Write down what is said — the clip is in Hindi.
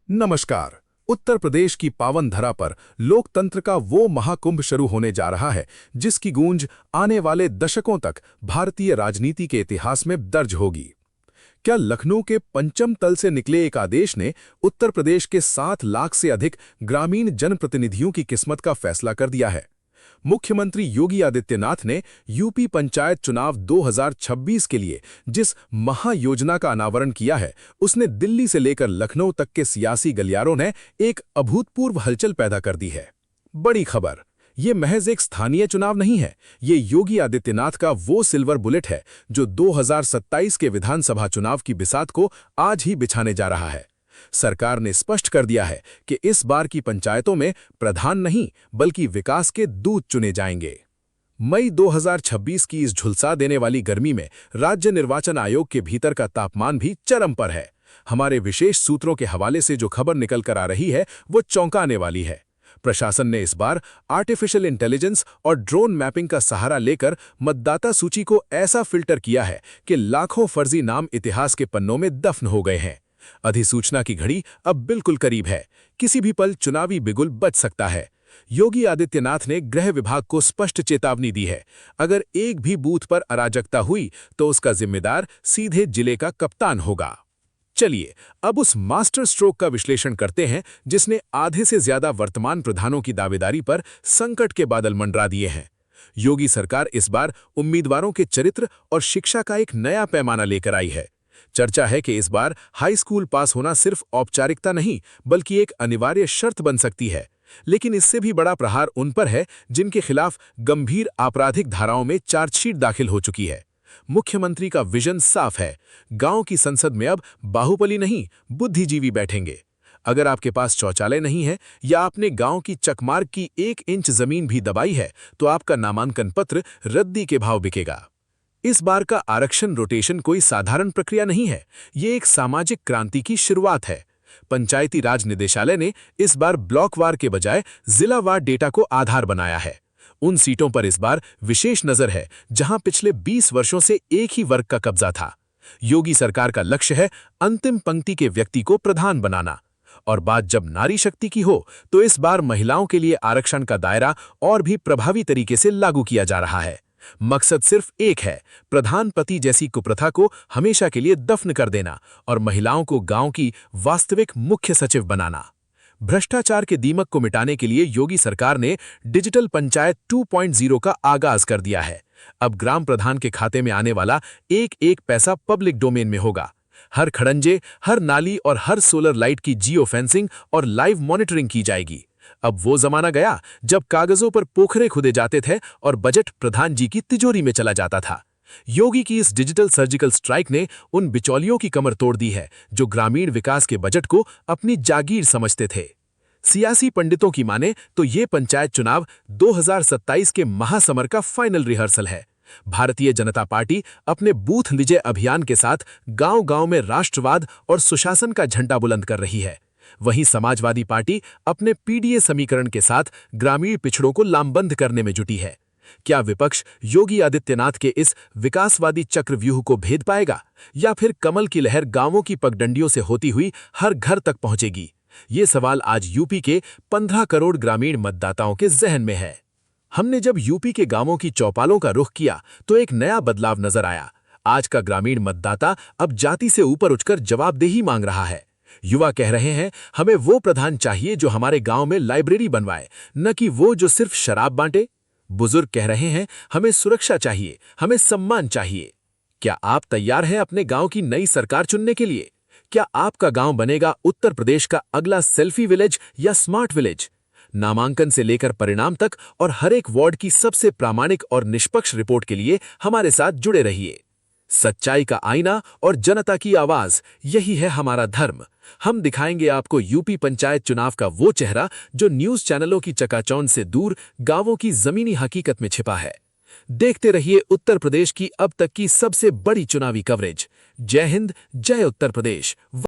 नमस्कार। उत्तर प्रदेश की पावन धरा पर लोकतंत्र का वो महाकुंभ शुरू होने जा रहा है जिसकी गूंज आने वाले दशकों तक भारतीय राजनीति के इतिहास में दर्ज होगी। क्या लखनऊ के पंचम तल से निकले एक आदेश ने उत्तर प्रदेश के 7 लाख से अधिक ग्रामीण जनप्रतिनिधियों की किस्मत का फैसला कर दिया है? मुख्यमंत्री योगी आदित्यनाथ ने यूपी पंचायत चुनाव 2026 के लिए जिस महायोजना का अनावरण किया है, उसने दिल्ली से लेकर लखनऊ तक के सियासी गलियारों ने एक अभूतपूर्व हलचल पैदा कर दी है। बड़ी खबर, ये महज एक स्थानीय चुनाव नहीं है, ये योगी आदित्यनाथ का वो सिल्वर बुलेट है जो 2027 के विधानसभा चुनाव की बिसात को आज ही बिछाने जा रहा है। सरकार ने स्पष्ट कर दिया है कि इस बार की पंचायतों में प्रधान नहीं बल्कि विकास के दूत चुने जाएंगे। मई 2026 की इस झुलसा देने वाली गर्मी में राज्य निर्वाचन आयोग के भीतर का तापमान भी चरम पर है। हमारे विशेष सूत्रों के हवाले से जो खबर निकल कर आ रही है वो चौंकाने वाली है। प्रशासन ने इस बार आर्टिफिशियल इंटेलिजेंस और ड्रोन मैपिंग का सहारा लेकर मतदाता सूची को ऐसा फिल्टर किया है कि लाखों फर्जी नाम इतिहास के पन्नों में दफन हो गए हैं। अधिसूचना की घड़ी अब बिल्कुल करीब है, किसी भी पल चुनावी बिगुल बच सकता है। योगी आदित्यनाथ ने गृह विभाग को स्पष्ट चेतावनी दी है, अगर एक भी बूथ पर अराजकता हुई तो उसका जिम्मेदार सीधे जिले का कप्तान होगा। चलिए अब उस मास्टर स्ट्रोक का विश्लेषण करते हैं जिसने आधे से ज्यादा वर्तमान प्रधानों की दावेदारी पर संकट के बादल मंडरा दिए हैं। योगी सरकार इस बार उम्मीदवारों के चरित्र और शिक्षा का एक नया पैमाना लेकर आई है। चर्चा है कि इस बार हाई स्कूल पास होना सिर्फ औपचारिकता नहीं बल्कि एक अनिवार्य शर्त बन सकती है। लेकिन इससे भी बड़ा प्रहार उन पर है जिनके खिलाफ गंभीर आपराधिक धाराओं में चार्जशीट दाखिल हो चुकी है। मुख्यमंत्री का विजन साफ है, गांव की संसद में अब बाहुबली नहीं बुद्धिजीवी बैठेंगे। अगर आपके पास शौचालय नहीं है या आपने गांव की चकमार्ग की 1 इंच जमीन भी दबाई है तो आपका नामांकन पत्र रद्दी के भाव बिकेगा। इस बार का आरक्षण रोटेशन कोई साधारण प्रक्रिया नहीं है, ये एक सामाजिक क्रांति की शुरुआत है। पंचायती राज निदेशालय ने इस बार ब्लॉकवार के बजाय जिलावार डेटा को आधार बनाया है। उन सीटों पर इस बार विशेष नजर है जहां पिछले 20 वर्षों से एक ही वर्ग का कब्जा था। योगी सरकार का लक्ष्य है अंतिम पंक्ति के व्यक्ति को प्रधान बनाना। और बात जब नारी शक्ति की हो तो इस बार महिलाओं के लिए आरक्षण का दायरा और भी प्रभावी तरीके से लागू किया जा रहा है। मकसद सिर्फ एक है, प्रधान पति जैसी कुप्रथा को हमेशा के लिए दफन कर देना और महिलाओं को गांव की वास्तविक मुख्य सचिव बनाना। भ्रष्टाचार के दीमक को मिटाने के लिए योगी सरकार ने डिजिटल पंचायत 2.0 का आगाज कर दिया है। अब ग्राम प्रधान के खाते में आने वाला एक एक पैसा पब्लिक डोमेन में होगा। हर खड़ंजे, हर नाली और हर सोलर लाइट की जियो फेंसिंग और लाइव मॉनिटरिंग की जाएगी। अब वो जमाना गया जब कागजों पर पोखरे खुदे जाते थे और बजट प्रधान जी की तिजोरी में चला जाता था। योगी की इस डिजिटल सर्जिकल स्ट्राइक ने उन बिचौलियों की कमर तोड़ दी है जो ग्रामीण विकास के बजट को अपनी जागीर समझते थे। सियासी पंडितों की माने तो ये पंचायत चुनाव 2027 के महासमर का फाइनल रिहर्सल है। भारतीय जनता पार्टी अपने बूथ विजय अभियान के साथ गांव-गांव में राष्ट्रवाद और सुशासन का झंडा बुलंद कर रही है। वहीं समाजवादी पार्टी अपने पीडीए समीकरण के साथ ग्रामीण पिछड़ों को लामबंद करने में जुटी है। क्या विपक्ष योगी आदित्यनाथ के इस विकासवादी चक्रव्यूह को भेद पाएगा या फिर कमल की लहर गांवों की पगडंडियों से होती हुई हर घर तक पहुंचेगी? ये सवाल आज यूपी के 15 करोड़ ग्रामीण मतदाताओं के जहन में है। हमने जब यूपी के गांवों की चौपालों का रुख किया तो एक नया बदलाव नजर आया। आज का ग्रामीण मतदाता अब जाति से ऊपर उठकर जवाबदेही मांग रहा है। युवा कह रहे हैं, हमें वो प्रधान चाहिए जो हमारे गांव में लाइब्रेरी बनवाए, न कि वो जो सिर्फ शराब बांटे। बुजुर्ग कह रहे हैं, हमें सुरक्षा चाहिए, हमें सम्मान चाहिए। क्या आप तैयार हैं अपने गांव की नई सरकार चुनने के लिए? क्या आपका गांव बनेगा उत्तर प्रदेश का अगला सेल्फी विलेज या स्मार्ट विलेज? नामांकन से लेकर परिणाम तक और हर एक वार्ड की सबसे प्रामाणिक और निष्पक्ष रिपोर्ट के लिए हमारे साथ जुड़े रहिए। सच्चाई का आईना और जनता की आवाज, यही है हमारा धर्म। हम दिखाएंगे आपको यूपी पंचायत चुनाव का वो चेहरा जो न्यूज चैनलों की चकाचौंध से दूर गांवों की जमीनी हकीकत में छिपा है। देखते रहिए उत्तर प्रदेश की अब तक की सबसे बड़ी चुनावी कवरेज। जय हिंद, जय उत्तर प्रदेश।